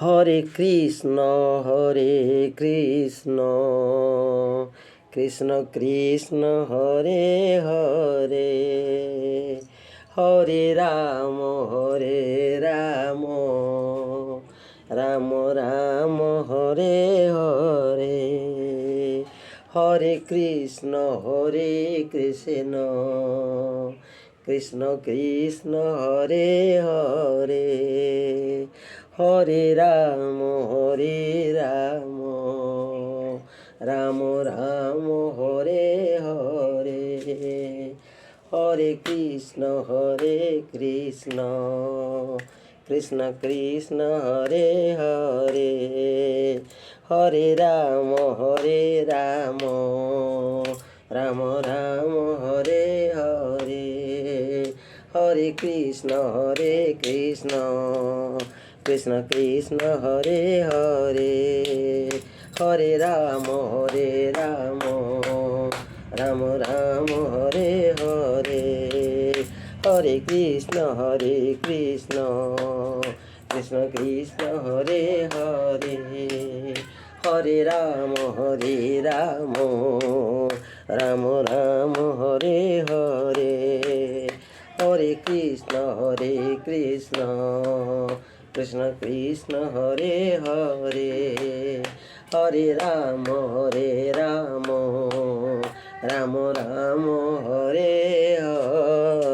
Hare Krishna Krishna Krishna Hare Hare, Hare Ram Ram Ram Hare Hare, Hare Krishna Krishna Krishna Hare Hare, Hare Ram Ram Ram Hare Hare, Hare Krishna Krishna Krishna Hare Hare, Hare Ram Ram Ram Hare Hare, Hare Krishna Krishna Krishna Hare Hare, Hare Ram Ram Ram Hare Hare, Hare Krishna Krishna Krishna Hare Hare, Hare Ram Ram Ram Hare Hare, Hare Krishna Krishna Hare Hare, Hare Ram Ram Ram Hare Hare.